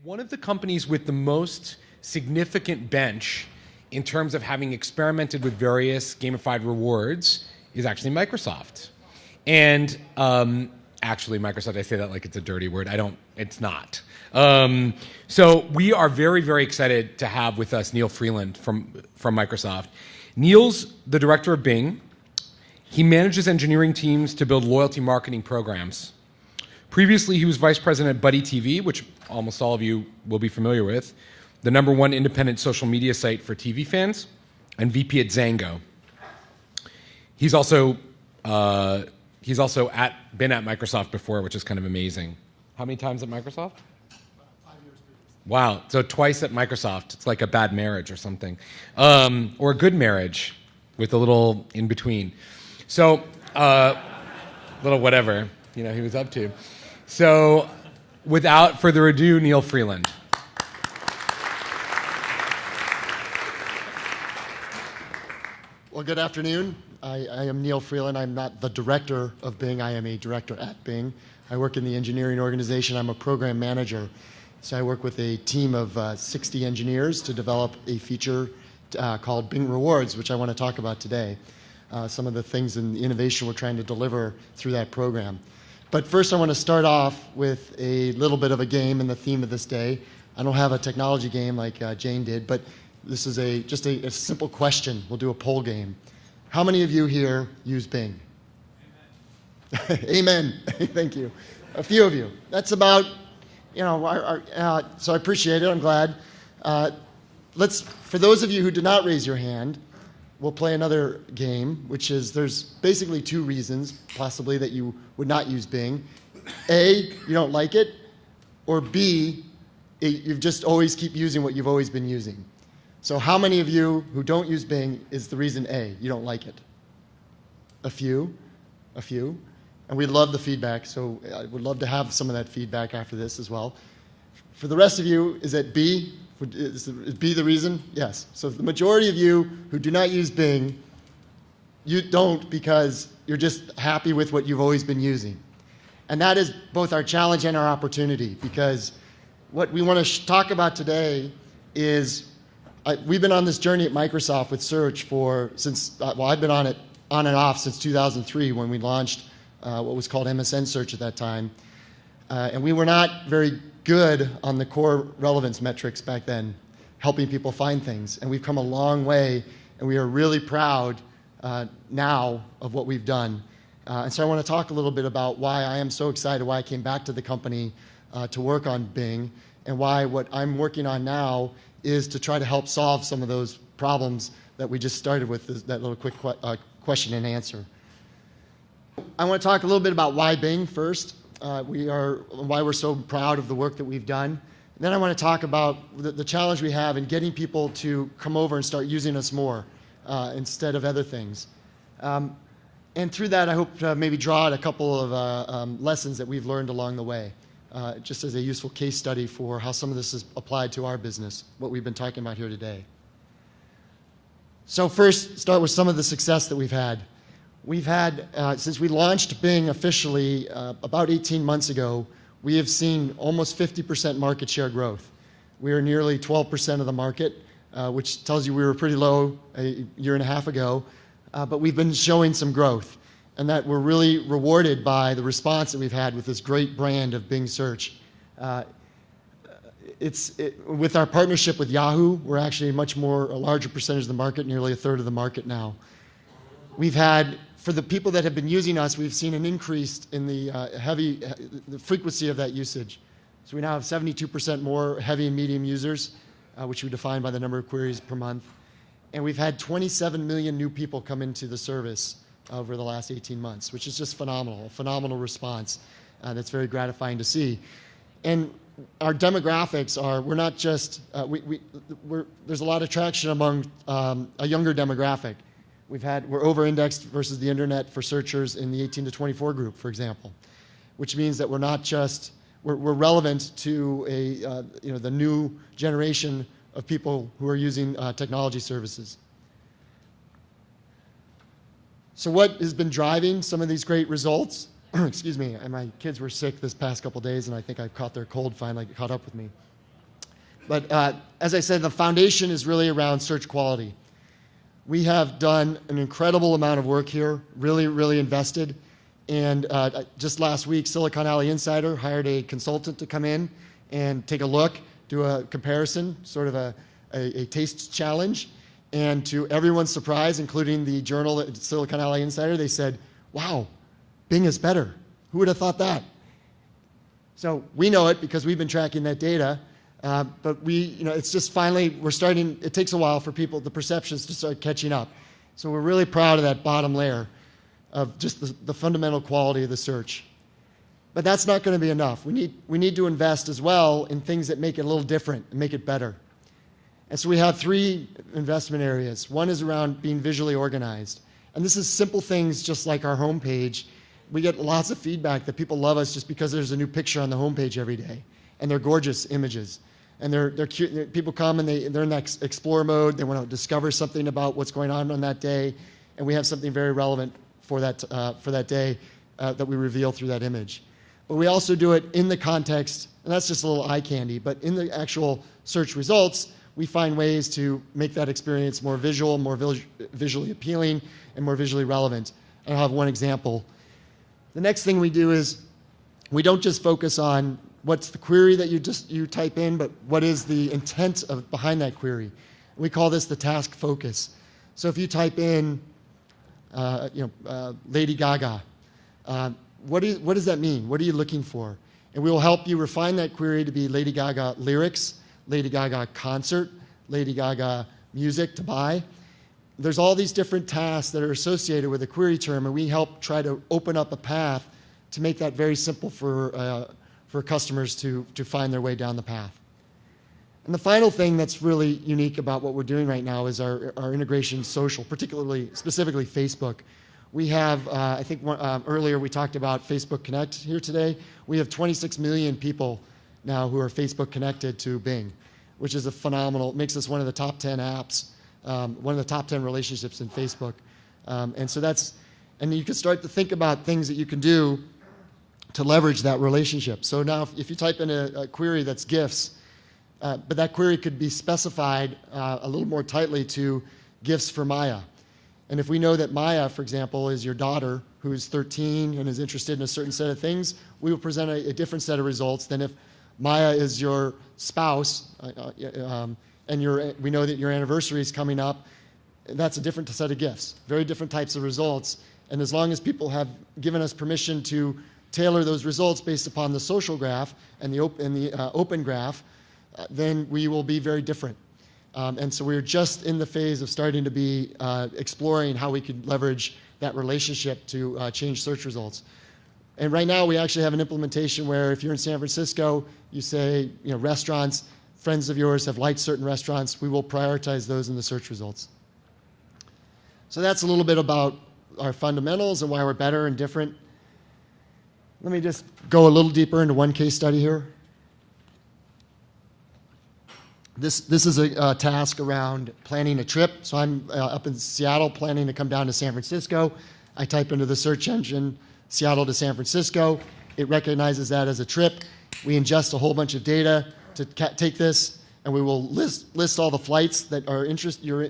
One of the companies with the most significant bench in terms of having experimented with various gamified rewards is actually Microsoft. And actually, Microsoft, I say that like it's a dirty word. It's not. So we are very, very excited to have with us Neal Freeland from Microsoft. Neal's the director of Bing. He manages engineering teams to build loyalty marketing programs. Previously, he was vice president at Buddy TV, which almost all of you will be familiar with, the #1 independent social media site for TV fans, and VP at Zango. He's also been at Microsoft before, which is kind of amazing. How many times at Microsoft? 5 years previously. Wow, so twice at Microsoft. It's like a bad marriage or something. Or a good marriage with a little in between. So, little whatever, he was up to. So, without further ado, Neal Freeland. Well, good afternoon. I am Neal Freeland. I'm not the director of Bing. I am a director at Bing. I work in the engineering organization. I'm a program manager. So I work with a team of 60 engineers to develop a feature called Bing Rewards, which I want to talk about today. Some of the things and the innovation we're trying to deliver through that program. But first I want to start off with a little bit of a game and the theme of this day. I don't have a technology game like Jane did, but this is just a simple question. We'll do a poll game. How many of you here use Bing? Amen. Amen. Thank you. A few of you. That's about, so I appreciate it. I'm glad. For those of you who did not raise your hand, we'll play another game, which is there's basically two reasons, possibly, that you would not use Bing. A, you don't like it, or B, you just always keep using what you've always been using. So how many of you who don't use Bing is the reason A, you don't like it? A few. And we'd love the feedback, so I would love to have some of that feedback after this as well. For the rest of you, is it B? Is B the reason? Yes. So the majority of you who do not use Bing, you don't because you're just happy with what you've always been using. And that is both our challenge and our opportunity, because what we want to talk about today is we've been on this journey at Microsoft with search I've been on it on and off since 2003 when we launched what was called MSN Search at that time. And we were not very good on the core relevance metrics back then, helping people find things. And we've come a long way, and we are really proud now of what we've done. And so I want to talk a little bit about why I am so excited, why I came back to the company to work on Bing, and why what I'm working on now is to try to help solve some of those problems that we just started with, that little quick question and answer. I want to talk a little bit about why Bing first. Why we're so proud of the work that we've done. And then I want to talk about the challenge we have in getting people to come over and start using us more instead of other things. And through that, I hope to maybe draw out a couple of lessons that we've learned along the way, just as a useful case study for how some of this is applied to our business, what we've been talking about here today. So first, start with some of the success that we've had. We've had, since we launched Bing officially about 18 months ago, we have seen almost 50% market share growth. We are nearly 12% of the market, which tells you we were pretty low a year and a half ago, but we've been showing some growth, and that we're really rewarded by the response that we've had with this great brand of Bing Search. With our partnership with Yahoo, we're actually a larger percentage of the market, nearly a third of the market now. We've had, for the people that have been using us, we've seen an increase in the frequency of that usage. So we now have 72% more heavy and medium users, which we define by the number of queries per month. And we've had 27 million new people come into the service over the last 18 months, which is just phenomenal, a phenomenal response. That's very gratifying to see. And our demographics are, we're not just, there's a lot of traction among a younger demographic. We're over-indexed versus the internet for searchers in the 18 to 24 group, for example, which means that we're not just, we're relevant to the new generation of people who are using technology services. So what has been driving some of these great results? Excuse me, and my kids were sick this past couple days, and I think I've caught their cold finally caught up with me. But as I said, the foundation is really around search quality. We have done an incredible amount of work here, really, really invested. And just last week, Silicon Alley Insider hired a consultant to come in and take a look, do a comparison, sort of a taste challenge. And to everyone's surprise, including the journal at Silicon Alley Insider, they said, wow, Bing is better. Who would have thought that? So we know it because we've been tracking that data. But it's just finally, it takes a while for people, the perceptions to start catching up. So we're really proud of that bottom layer of just the fundamental quality of the search. But that's not going to be enough. We need to invest as well in things that make it a little different and make it better. And so we have 3 investment areas. One is around being visually organized. And this is simple things just like our homepage. We get lots of feedback that people love us just because there's a new picture on the homepage every day. And they're gorgeous images. And they're cute. People come and they're in that explore mode. They want to discover something about what's going on that day. And we have something very relevant for that day that we reveal through that image. But we also do it in the context, and that's just a little eye candy, but in the actual search results, we find ways to make that experience more visual, more visually appealing, and more visually relevant. And I'll have one example. The next thing we do is we don't just focus on what's the query that you type in, but what is the intent behind that query. We call this the task focus. So if you type in Lady Gaga, what does that mean? What are you looking for? And we will help you refine that query to be Lady Gaga lyrics, Lady Gaga concert, Lady Gaga music to buy. There's all these different tasks that are associated with a query term, and we help try to open up a path to make that very simple for customers to find their way down the path. And the final thing that's really unique about what we're doing right now is our integration social, specifically Facebook. We have, I think earlier we talked about Facebook Connect here today. We have 26 million people now who are Facebook connected to Bing, which is makes us one of the top 10 apps, one of the top 10 relationships in Facebook. And you can start to think about things that you can do to leverage that relationship. So now if you type in a query that's gifts, but that query could be specified a little more tightly to gifts for Maya. And if we know that Maya, for example, is your daughter who's 13 and is interested in a certain set of things, we will present a different set of results than if Maya is your spouse and we know that your anniversary is coming up. That's a different set of gifts, very different types of results. And as long as people have given us permission to tailor those results based upon the social graph and the open graph, then we will be very different. And so we're just in the phase of starting to be exploring how we could leverage that relationship to change search results. And right now we actually have an implementation where if you're in San Francisco, you say, restaurants, friends of yours have liked certain restaurants, we will prioritize those in the search results. So that's a little bit about our fundamentals and why we're better and different. Let me just go a little deeper into one case study here. This is a task around planning a trip. So I'm up in Seattle planning to come down to San Francisco. I type into the search engine, Seattle to San Francisco. It recognizes that as a trip. We ingest a whole bunch of data to take this, and we will list all the flights that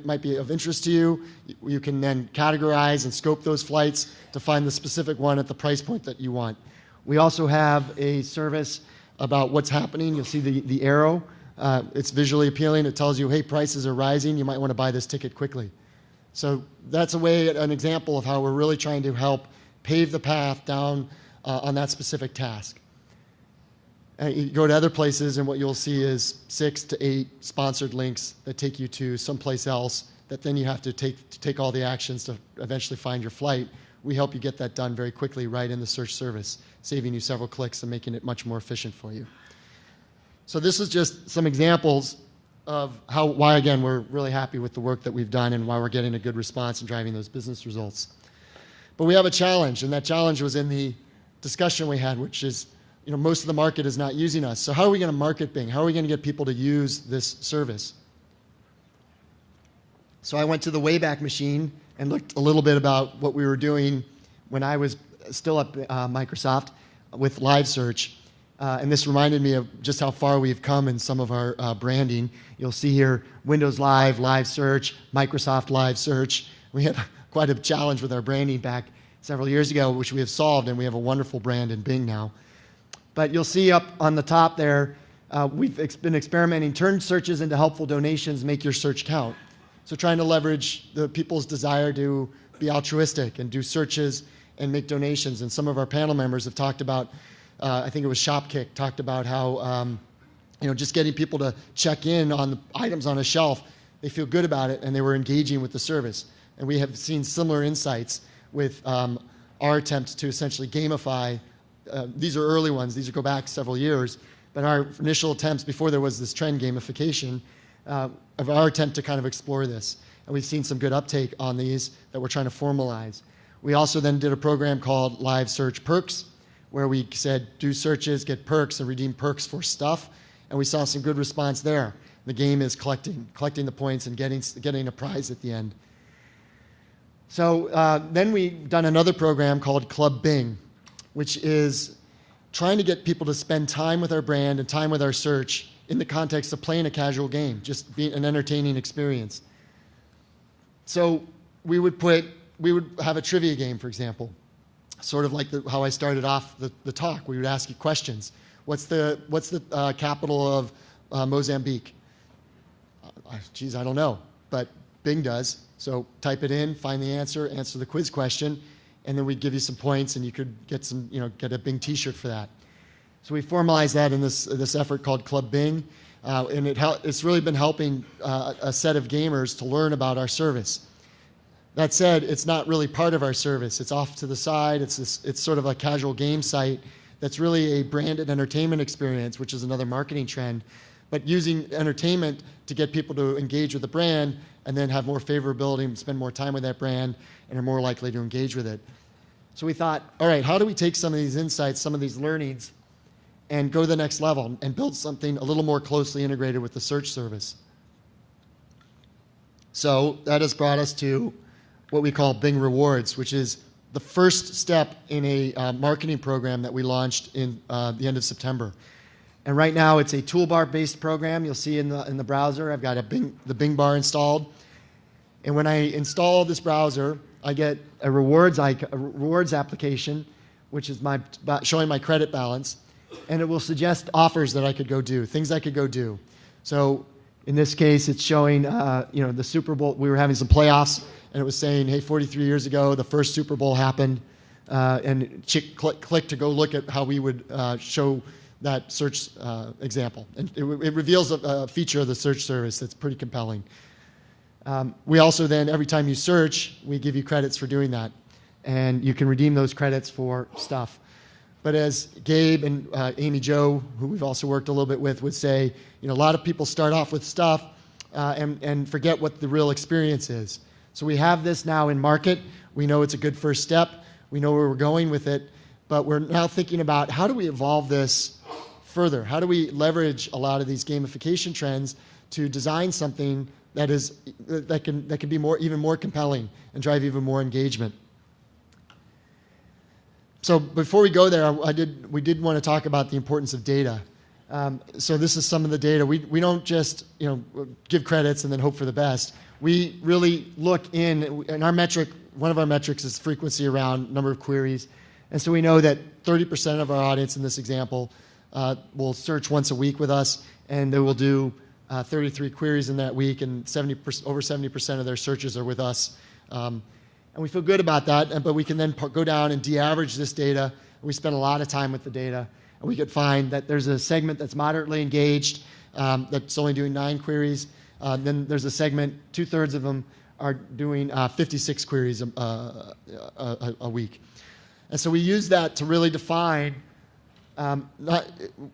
might be of interest to you. You can then categorize and scope those flights to find the specific one at the price point that you want. We also have a service about what's happening. You'll see the arrow. It's visually appealing. It tells you, hey, prices are rising. You might want to buy this ticket quickly. So that's an example of how we're really trying to help pave the path down on that specific task. And you go to other places, and what you'll see is 6 to 8 sponsored links that take you to someplace else that then you have to take all the actions to eventually find your flight. We help you get that done very quickly right in the search service, saving you several clicks and making it much more efficient for you. So this is just some examples of why, again, we're really happy with the work that we've done and why we're getting a good response and driving those business results. But we have a challenge, and that challenge was in the discussion we had, which is, most of the market is not using us. So how are we going to market Bing? How are we going to get people to use this service? So I went to the Wayback Machine and looked a little bit about what we were doing when I was still at Microsoft with live search. And this reminded me of just how far we've come in some of our branding. You'll see here Windows Live, Live Search, Microsoft Live Search. We had quite a challenge with our branding back several years ago, which we have solved, and we have a wonderful brand in Bing now. But you'll see up on the top there, we've been experimenting, turn searches into helpful donations, make your search count. So trying to leverage the people's desire to be altruistic and do searches and make donations. And some of our panel members have talked about, I think it was Shopkick, talked about how just getting people to check in on the items on a shelf, they feel good about it and they were engaging with the service. And we have seen similar insights with our attempts to essentially gamify. These are early ones. These go back several years. But our initial attempts, before there was this trend gamification, of our attempt to kind of explore this. And we've seen some good uptake on these that we're trying to formalize. We also then did a program called Live Search Perks, where we said do searches, get perks, and redeem perks for stuff. And we saw some good response there. The game is collecting the points and getting a prize at the end. So then we've done another program called Club Bing, which is trying to get people to spend time with our brand and time with our search in the context of playing a casual game, just being an entertaining experience. So we would have a trivia game, for example, sort of like how I started off the talk. We would ask you questions. What's the capital of Mozambique? Geez, I don't know, but Bing does. So type it in, find the answer the quiz question, and then we'd give you some points, and you could get get a Bing T-shirt for that. So we formalized that in this effort called Club Bing, and it's really been helping a set of gamers to learn about our service. That said, it's not really part of our service. It's off to the side. It's sort of a casual game site that's really a branded entertainment experience, which is another marketing trend, but using entertainment to get people to engage with the brand and then have more favorability and spend more time with that brand and are more likely to engage with it. So we thought, all right, how do we take some of these insights, some of these learnings, and go to the next level and build something a little more closely integrated with the search service? So that has brought us to what we call Bing Rewards, which is the first step in a marketing program that we launched in the end of September. And right now it's a toolbar-based program. You'll see in the browser, I've got the Bing bar installed. And when I install this browser, I get a rewards application, which is showing my credit balance. And it will suggest offers that I could go do, things I could go do. So in this case, it's showing the Super Bowl. We were having some playoffs, and it was saying, hey, 43 years ago, the first Super Bowl happened. And click to go look at how we would show that search example. And it reveals a feature of the search service that's pretty compelling. We also then, every time you search, we give you credits for doing that. And you can redeem those credits for stuff. But as Gabe and Amy Jo, who we've also worked a little bit with, would say, a lot of people start off with stuff and forget what the real experience is. So we have this now in market. We know it's a good first step. We know where we're going with it. But we're now thinking about how do we evolve this further? How do we leverage a lot of these gamification trends to design something that can be even more compelling and drive even more engagement? So before we go there, we did want to talk about the importance of data. So this is some of the data. We don't just give credits and then hope for the best. We really look and our metric, one of our metrics is frequency around number of queries. And so we know that 30% of our audience in this example will search once a week with us, and they will do 33 queries in that week, and over 70% of their searches are with us. And we feel good about that, but we can then go down and de-average this data. We spend a lot of time with the data, and we could find that there's a segment that's moderately engaged, that's only doing 9 queries. Then there's a segment, 2/3 of them are doing 56 queries a week. And so we use that to really define,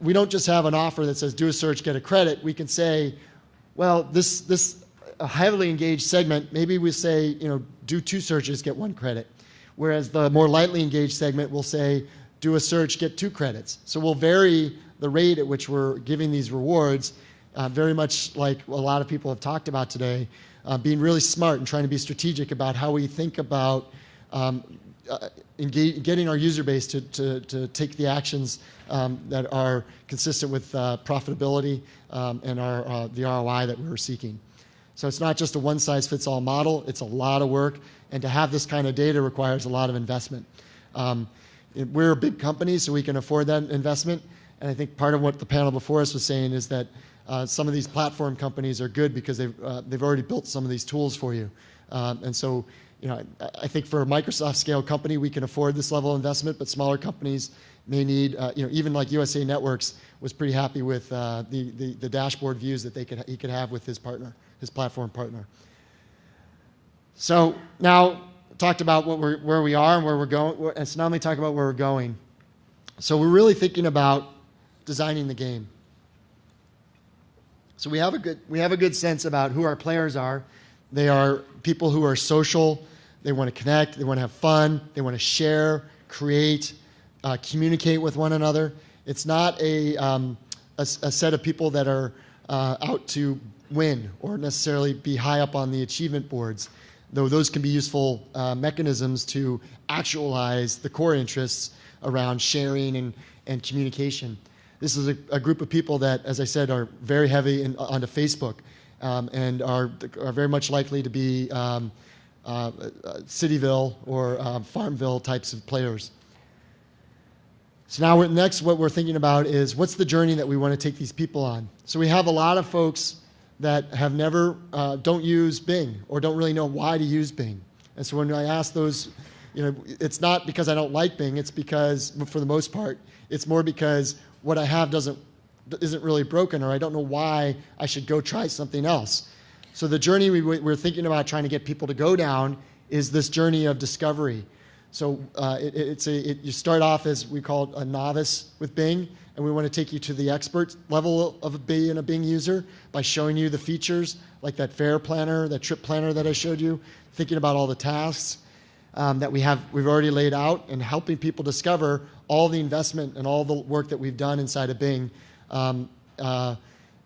we don't just have an offer that says do a search, get a credit. We can say, well, this heavily engaged segment, maybe we say, do 2 searches, get 1 credit. Whereas the more lightly engaged segment will say, do a search, get 2 credits. So we'll vary the rate at which we're giving these rewards, very much like a lot of people have talked about today, being really smart and trying to be strategic about how we think about getting our user base to take the actions that are consistent with profitability and the ROI that we're seeking. So it's not just a one-size-fits-all model. It's a lot of work. And to have this kind of data requires a lot of investment. We're a big company, so we can afford that investment. And I think part of what the panel before us was saying is that some of these platform companies are good because they've already built some of these tools for you. And so, I think for a Microsoft scale company, we can afford this level of investment, but smaller companies may need, even like USA Networks was pretty happy with the dashboard views that he could have with his partner, his platform partner. So now talked about where we are and where we're going, and so now let me talk about where we're going. So we're really thinking about designing the game. So we have a good sense about who our players are. They are people who are social. They want to connect. They want to have fun. They want to share, create, communicate with one another. It's not a set of people that are out to win or necessarily be high up on the achievement boards, though those can be useful mechanisms to actualize the core interests around sharing and communication. This is a group of people that, as I said, are very heavy onto Facebook and are very much likely to be Cityville or Farmville types of players. So now what we're thinking about is what's the journey that we want to take these people on. So we have a lot of folks that have never, don't use Bing or don't really know why to use Bing. And so when I ask those, it's not because I don't like Bing, it's because, for the most part, it's more because what I have isn't really broken, or I don't know why I should go try something else. So the journey we're thinking about trying to get people to go down is this journey of discovery. So you start off as we call it a novice with Bing, and we want to take you to the expert level of being a Bing user by showing you the features like that fare planner, that trip planner that I showed you, thinking about all the tasks that we've already laid out, and helping people discover all the investment and all the work that we've done inside of Bing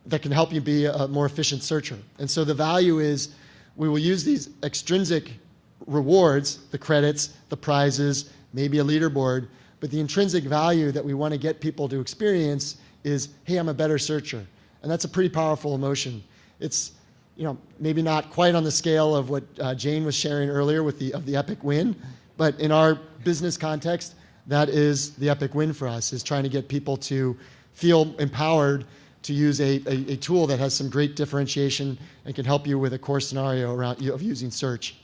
that can help you be a more efficient searcher. And so the value is we will use these extrinsic rewards, the credits, the prizes, maybe a leaderboard, but the intrinsic value that we want to get people to experience is, hey, I'm a better searcher. And that's a pretty powerful emotion. It's maybe not quite on the scale of what Jane was sharing earlier with the epic win, but in our business context, that is the epic win for us, is trying to get people to feel empowered to use a tool that has some great differentiation and can help you with a core scenario of using search.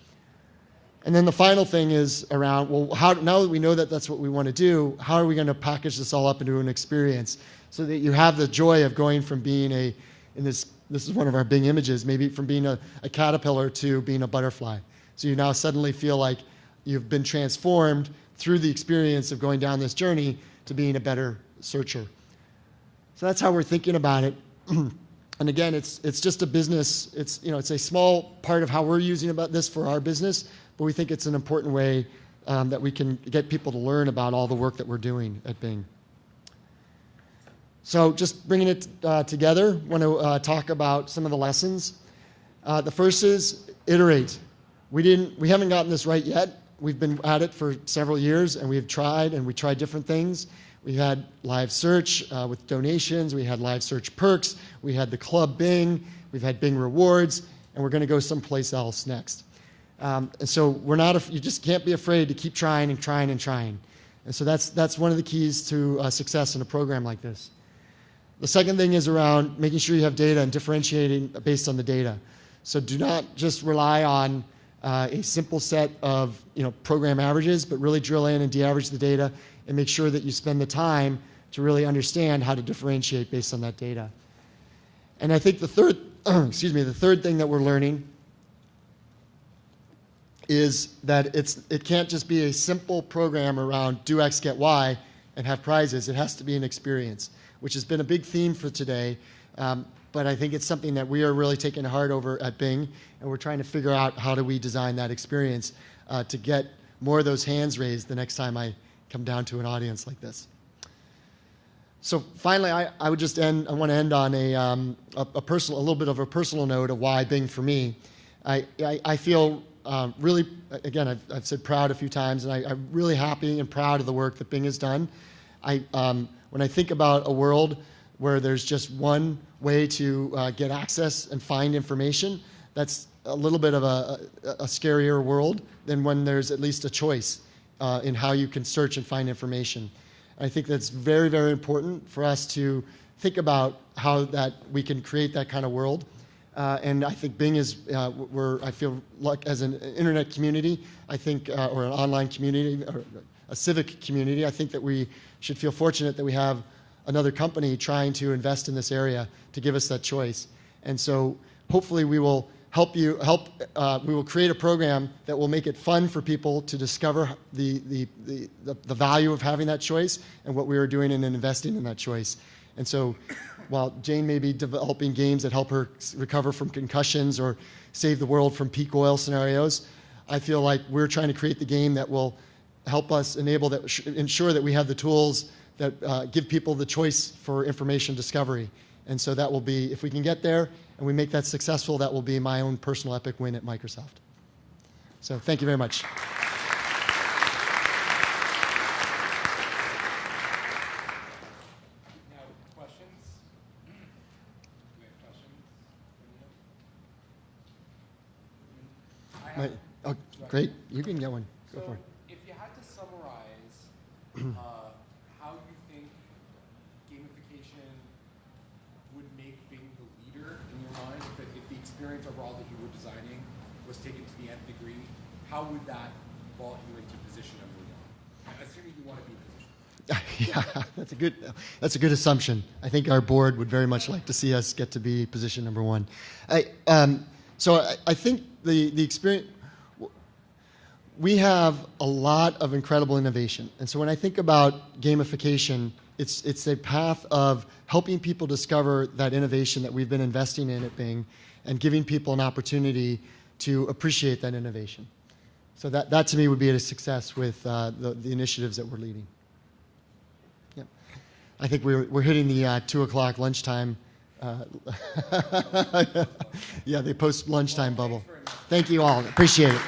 And then the final thing is around, now that we know that that's what we want to do, how are we going to package this all up into an experience so that you have the joy of going from being this is one of our Bing images, maybe from being a caterpillar to being a butterfly. So you now suddenly feel like you've been transformed through the experience of going down this journey to being a better searcher. So that's how we're thinking about it. And again, it's just a business. It's a small part of how we're using about this for our business, but we think it's an important way that we can get people to learn about all the work that we're doing at Bing. So just bringing it together, I want to talk about some of the lessons. The first is iterate. We haven't gotten this right yet. We've been at it for several years, and we tried different things. We had live search with donations. We had live search perks. We had the Club Bing. We've had Bing Rewards, and we're going to go someplace else next. And so you just can't be afraid to keep trying and trying and trying. And so that's one of the keys to success in a program like this. The second thing is around making sure you have data and differentiating based on the data. So do not just rely on a simple set of program averages, but really drill in and de-average the data and make sure that you spend the time to really understand how to differentiate based on that data. And I think the third thing that we're learning is that it can't just be a simple program around do X, get Y, and have prizes. It has to be an experience, which has been a big theme for today. But I think it's something that we are really taking to heart over at Bing, and we're trying to figure out how do we design that experience to get more of those hands raised the next time I come down to an audience like this. So finally, I would just end. I want to end on a little bit of a personal note of why Bing for me. I feel really, again, I've said proud a few times, and I'm really happy and proud of the work that Bing has done. When I think about a world where there's just one way to get access and find information, that's a little bit of a scarier world than when there's at least a choice in how you can search and find information. And I think that's very, very important for us to think about how that we can create that kind of world. And I think Bing is, I feel like as an internet community, I think, or an online community, or a civic community, I think that we should feel fortunate that we have another company trying to invest in this area to give us that choice. And so hopefully we will we will create a program that will make it fun for people to discover the value of having that choice and what we are doing and investing in that choice. And so while Jane may be developing games that help her recover from concussions or save the world from peak oil scenarios, I feel like we're trying to create the game that will help us ensure that we have the tools that give people the choice for information discovery. And so that will be, if we can get there and we make that successful, that will be my own personal epic win at Microsoft. So thank you very much. Now, questions? Do we have questions? Oh, great. You can get one. Go for it. If you had to summarize how you think gamification would make Bing the leader in your mind, if the experience overall that you were designing was taken to the nth degree, how would that vault you into position number one? Assuming you want to be in position. Yeah, that's a good assumption. I think our board would very much like to see us get to be position number one. So I think the experience, we have a lot of incredible innovation. And so when I think about gamification, it's a path of helping people discover that innovation that we've been investing in at Bing and giving people an opportunity to appreciate that innovation. So that to me would be a success with the initiatives that we're leading. Yeah. I think we're hitting the 2 o'clock lunchtime. Yeah, they post lunchtime bubble. Thank you all. Appreciate it.